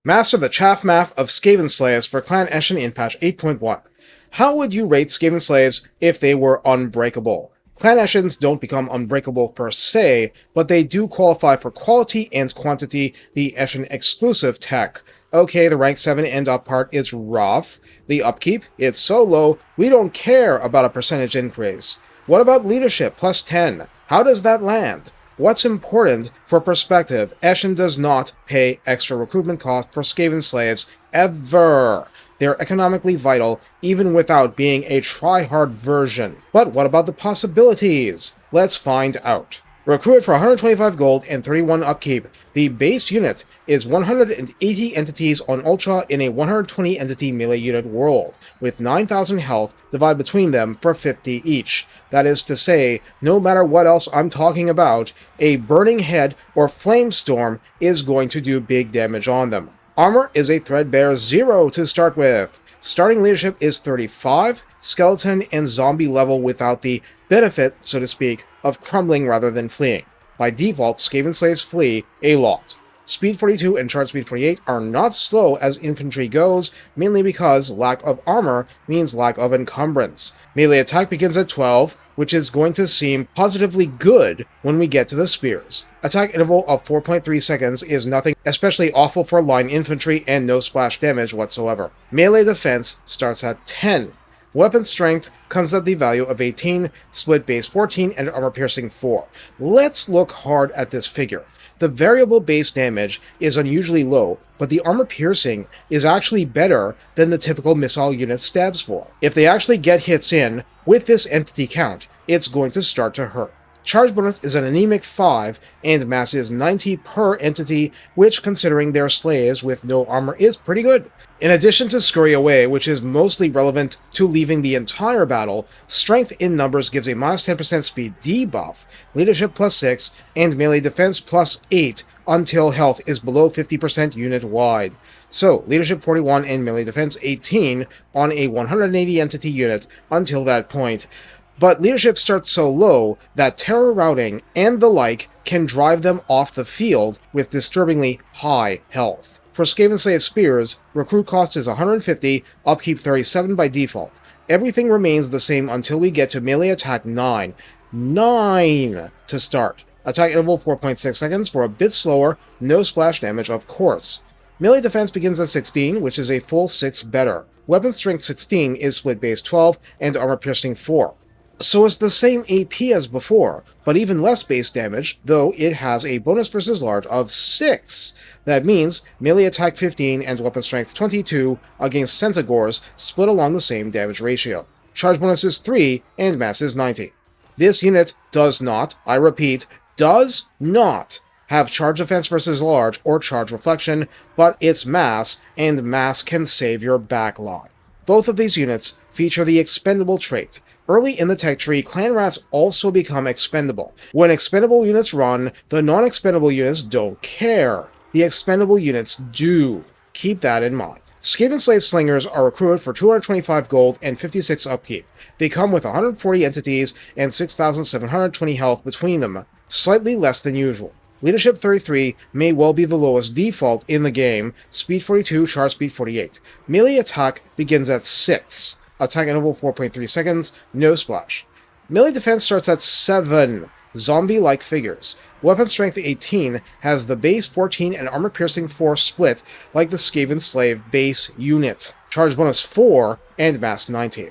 Master the Chaff math of Skavenslaves for Clan Eshin in patch 8.1. How would you rate Skavenslaves if they were unbreakable? Clan Eshins don't become unbreakable per se, but they do qualify for quality and quantity, the Eshin exclusive tech. Okay, the rank 7 and up part is rough. The upkeep, it's so low, we don't care about a percentage increase. What about leadership, plus 10? How does that land? What's important for perspective, Eshin does not pay extra recruitment cost for Skavenslaves ever. They're economically vital even without being a try-hard version. But what about the possibilities? Let's find out. Recruited for 125 gold and 31 upkeep, the base unit is 180 entities on Ultra in a 120 entity melee unit world, with 9,000 health divided between them for 50 each. That is to say, no matter what else I'm talking about, a Burning Head or Flamestorm is going to do big damage on them. Armor is a threadbare 0 to start with. Starting leadership is 35, skeleton and zombie level without the benefit, so to speak, of crumbling rather than fleeing. By default, Skavenslaves flee a lot. Speed 42 and charge speed 48 are not slow as infantry goes, mainly because lack of armor means lack of encumbrance. Melee attack begins at 12, which is going to seem positively good when we get to the spears. Attack interval of 4.3 seconds is nothing especially awful for line infantry and no splash damage whatsoever. Melee defense starts at 10. Weapon strength comes at the value of 18, split base 14, and armor piercing 4. Let's look hard at this figure. The variable base damage is unusually low, but the armor piercing is actually better than the typical missile unit stabs for. If they actually get hits in with this entity count, it's going to start to hurt. Charge bonus is an anemic 5, and mass is 90 per entity, which, considering they're slaves with no armor, is pretty good. In addition to Scurry Away, which is mostly relevant to leaving the entire battle, Strength in numbers gives a minus 10% speed debuff, Leadership plus 6, and Melee Defense plus 8 until health is below 50% unit-wide. So, Leadership 41 and Melee Defense 18 on a 180 entity unit until that point. But leadership starts so low that terror routing and the like can drive them off the field with disturbingly high health. For Skavenslave Spears, recruit cost is 150, upkeep 37 by default. Everything remains the same until we get to melee attack 9. 9 to start. Attack interval 4.6 seconds for a bit slower, no splash damage of course. Melee defense begins at 16, which is a full 6 better. Weapon strength 16 is split base 12 and armor piercing 4. So it's the same AP as before, but even less base damage, though it has a bonus versus large of 6. That means melee attack 15 and weapon strength 22 against Centaurs split along the same damage ratio. Charge bonus is 3 and mass is 90. This unit does not, I repeat, does not have charge defense versus large or charge reflection, but it's mass, and mass can save your backline. Both of these units feature the expendable trait. Early in the tech tree, Clanrats also become expendable. When expendable units run, the non-expendable units don't care. The expendable units do. Keep that in mind. Skavenslave Slingers are recruited for 225 gold and 56 upkeep. They come with 140 entities and 6,720 health between them, slightly less than usual. Leadership 33 may well be the lowest default in the game, speed 42, charge speed 48. Melee attack begins at 6. Attack interval 4.3 seconds, no splash. Melee defense starts at 7, zombie-like figures. Weapon strength 18 has the base 14 and armor piercing 4 split like the Skavenslave base unit. Charge bonus 4 and mass 90.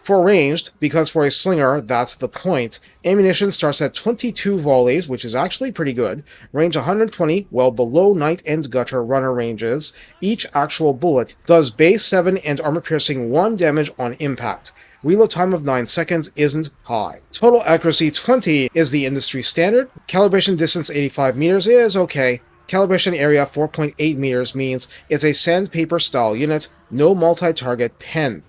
For ranged, because for a slinger that's the point, ammunition starts at 22 volleys, which is actually pretty good, range 120, well below Knight and Gutter runner ranges. Each actual bullet does base 7 and armor piercing 1 damage on impact. Reload time of 9 seconds isn't high. Total accuracy 20 is the industry standard. Calibration distance 85 meters is okay. Calibration area 4.8 meters means it's a sandpaper style unit, no multi-target pen.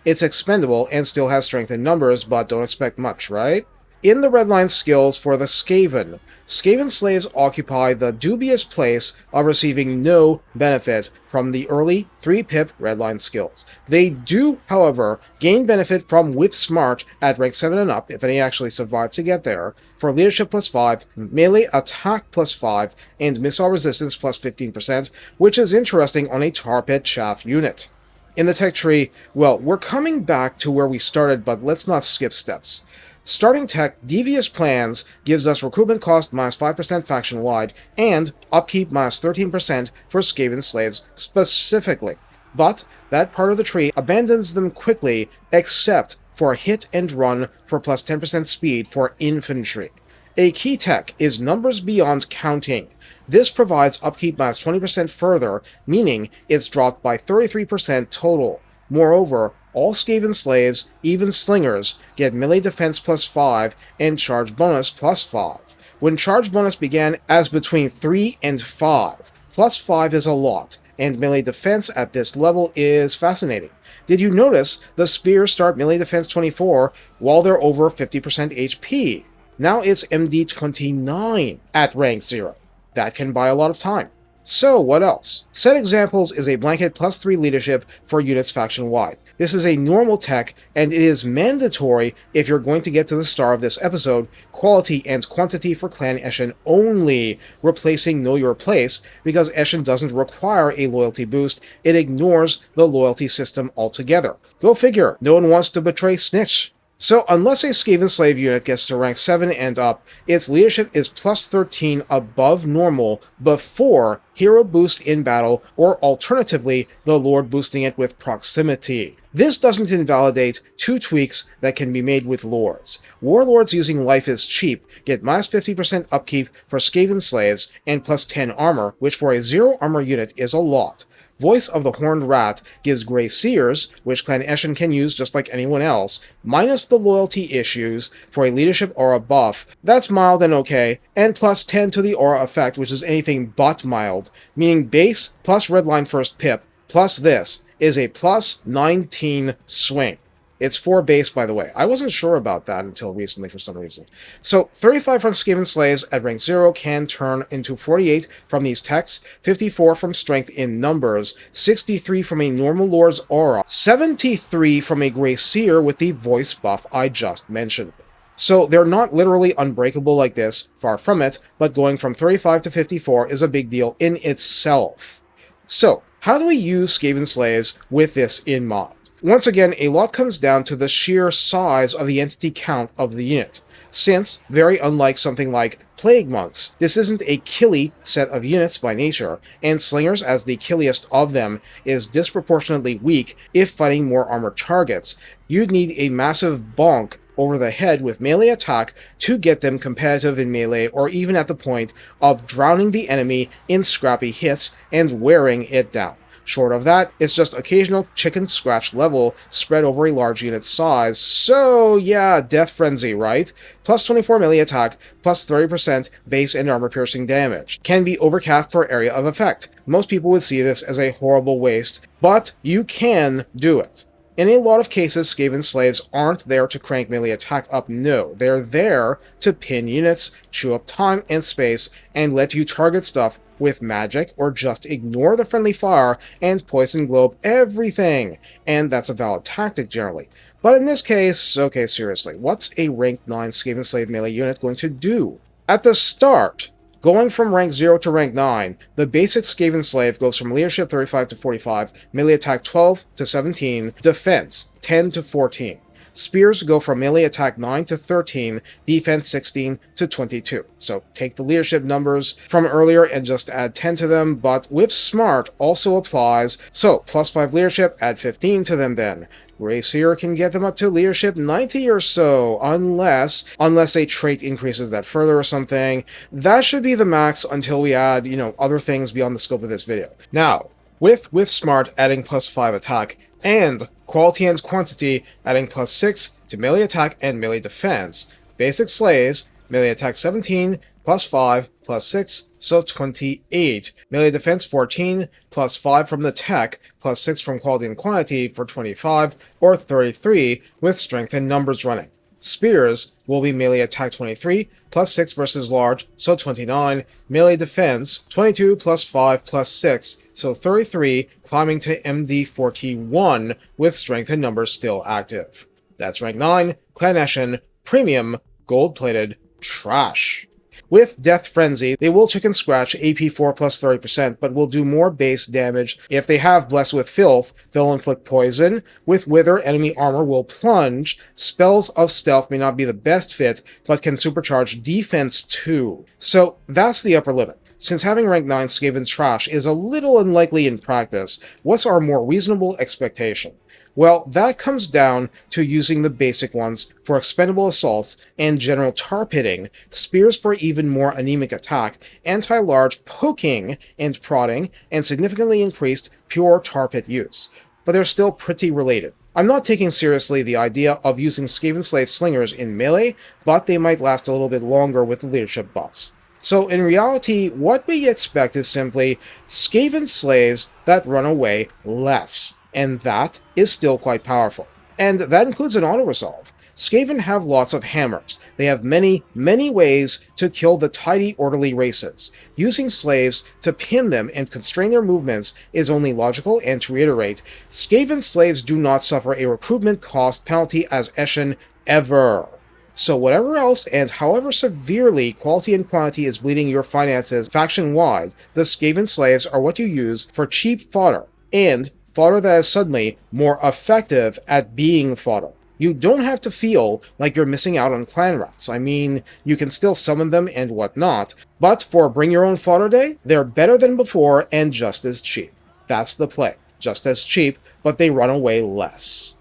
It's expendable and still has strength in numbers, but don't expect much, right? In the redline skills for the Skaven, Skavenslaves occupy the dubious place of receiving no benefit from the early 3-pip redline skills. They do, however, gain benefit from Whip Smart at rank 7 and up, if any actually survive to get there, for leadership +5, melee attack +5, and missile resistance +15%, which is interesting on a Tar Pit Chaff unit. In the tech tree, well, we're coming back to where we started, but let's not skip steps. Starting tech, Devious Plans gives us recruitment cost -5% faction-wide, and upkeep -13% for Skavenslaves specifically. But that part of the tree abandons them quickly, except for hit and run for +10% speed for infantry. A key tech is Numbers Beyond Counting. This provides upkeep -20% further, meaning it's dropped by 33% total. Moreover, all Skavenslaves, even Slingers, get melee defense +5 and charge bonus +5. When charge bonus began as between 3 and 5, +5 is a lot, and melee defense at this level is fascinating. Did you notice the spears start melee defense 24 while they're over 50% HP? Now it's MD 29 at rank 0. That can buy a lot of time. So what else? Set Examples is a blanket +3 leadership for units faction-wide. This is a normal tech, and it is mandatory if you're going to get to the star of this episode, quality and quantity for Clan Eshin only, replacing Know Your Place, because Eshin doesn't require a loyalty boost, it ignores the loyalty system altogether. Go figure, no one wants to betray Snitch. So unless a Skavenslave unit gets to rank 7 and up, its leadership is +13 above normal before hero boost in battle, or alternatively, the Lord boosting it with proximity. This doesn't invalidate 2 tweaks that can be made with Lords. Warlords using Life is Cheap get -50% upkeep for Skavenslaves and +10 armor, which for a 0 armor unit is a lot. Voice of the Horned Rat gives Grey Seers, which Clan Eshin can use just like anyone else, minus the loyalty issues for a leadership aura buff. That's mild and okay, and +10 to the aura effect, which is anything but mild, meaning base plus redline first pip plus this is a +19 swing. It's 4 base, by the way. I wasn't sure about that until recently for some reason. So 35 from Skavenslaves at rank 0 can turn into 48 from these techs, 54 from strength in numbers, 63 from a normal Lord's aura, 73 from a Grey Seer with the voice buff I just mentioned. So they're not literally unbreakable like this, far from it, but going from 35 to 54 is a big deal in itself. So, how do we use Skavenslaves with this in mind? Once again, a lot comes down to the sheer size of the entity count of the unit. Since, very unlike something like Plague Monks, this isn't a killy set of units by nature, and Slingers, as the killiest of them, is disproportionately weak if fighting more armored targets. You'd need a massive bonk over the head with melee attack to get them competitive in melee, or even at the point of drowning the enemy in scrappy hits and wearing it down. Short of that, it's just occasional chicken scratch level spread over a large unit size. So yeah, Death Frenzy, right? +24 melee attack, +30% base and armor piercing damage. Can be overcast for area of effect. Most people would see this as a horrible waste, but you can do it. In a lot of cases, Skavenslaves aren't there to crank melee attack up, no. They're there to pin units, chew up time and space, and let you target stuff with magic, or just ignore the friendly fire and poison globe everything. And that's a valid tactic generally. But in this case, okay, seriously, what's a rank 9 Skavenslave melee unit going to do? At the start, going from rank 0 to rank 9, the basic Skavenslave goes from leadership 35 to 45, melee attack 12 to 17, defense 10 to 14. Spears go from melee attack 9 to 13, defense 16 to 22. So take the leadership numbers from earlier and just add 10 to them, but Whip Smart also applies, so +5 leadership, add 15 to them then. Grey Seer can get them up to leadership 90 or so, unless a trait increases that further or something. That should be the max until we add, other things beyond the scope of this video. Now, with Whip Smart adding +5 attack, and quality and quantity adding +6 to melee attack and melee defense, basic slaves, melee attack 17, +5, +6, so 28. Melee defense 14, +5 from the tech, +6 from quality and quantity for 25, or 33, with strength and numbers running. Spears will be melee attack 23, plus 6 versus large, so 29, melee defense 22 plus 5 plus 6, so 33, climbing to MD 41 with strength and numbers still active. That's rank 9, Clan Eshin, premium, gold-plated, trash. With Death Frenzy, they will chicken scratch AP 4 plus 30%, but will do more base damage. If they have Blessed with Filth, they'll inflict poison. With Wither, enemy armor will plunge. Spells of Stealth may not be the best fit, but can supercharge defense too. So that's the upper limit. Since having rank 9 Skaven trash is a little unlikely in practice, what's our more reasonable expectation? Well, that comes down to using the basic ones for expendable assaults and general tar pitting, spears for even more anemic attack, anti-large poking and prodding, and significantly increased pure tar pit use. But they're still pretty related. I'm not taking seriously the idea of using Skavenslave slingers in melee, but they might last a little bit longer with the leadership buffs. So in reality, what we expect is simply Skavenslaves that run away less. And that is still quite powerful. And that includes an auto-resolve. Skaven have lots of hammers. They have many, many ways to kill the tidy, orderly races. Using slaves to pin them and constrain their movements is only logical, and to reiterate, Skavenslaves do not suffer a recruitment cost penalty as Eshin ever. So whatever else and however severely quality and quantity is bleeding your finances faction-wide, the Skavenslaves are what you use for cheap fodder, and fodder that is suddenly more effective at being fodder. You don't have to feel like you're missing out on Clanrats. I mean, you can still summon them and whatnot, but for Bring Your Own Fodder Day, they're better than before and just as cheap. That's the play. Just as cheap, but they run away less.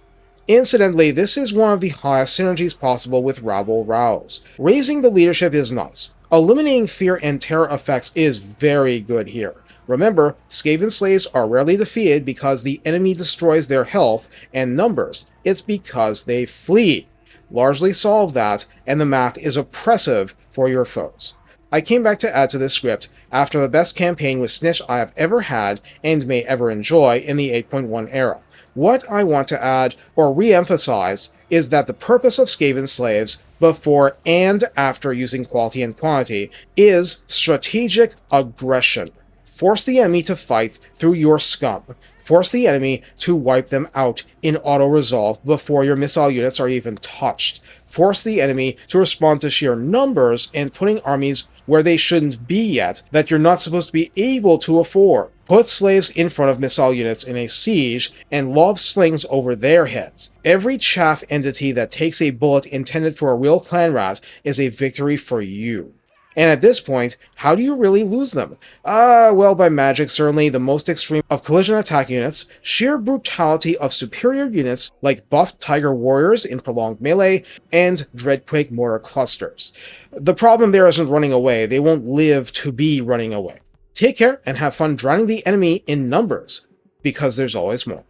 Incidentally, this is one of the highest synergies possible with Rabble Rouse. Raising the leadership is nice. Eliminating fear and terror effects is very good here. Remember, Skavenslaves are rarely defeated because the enemy destroys their health and numbers. It's because they flee. Largely solve that, and the math is oppressive for your foes. I came back to add to this script after the best campaign with Snitch I have ever had and may ever enjoy in the 8.1 era. What I want to add, or re-emphasize, is that the purpose of Skavenslaves, before and after using quality and quantity, is strategic aggression. Force the enemy to fight through your scum. Force the enemy to wipe them out in auto-resolve before your missile units are even touched. Force the enemy to respond to sheer numbers and putting armies where they shouldn't be yet, that you're not supposed to be able to afford. Put slaves in front of missile units in a siege and lob slings over their heads. Every chaff entity that takes a bullet intended for a real Clanrat is a victory for you. And at this point, how do you really lose them? Well, by magic, certainly the most extreme of collision attack units, sheer brutality of superior units like buffed Tiger Warriors in prolonged melee, and Dreadquake mortar clusters. The problem there isn't running away, they won't live to be running away. Take care and have fun drowning the enemy in numbers, because there's always more.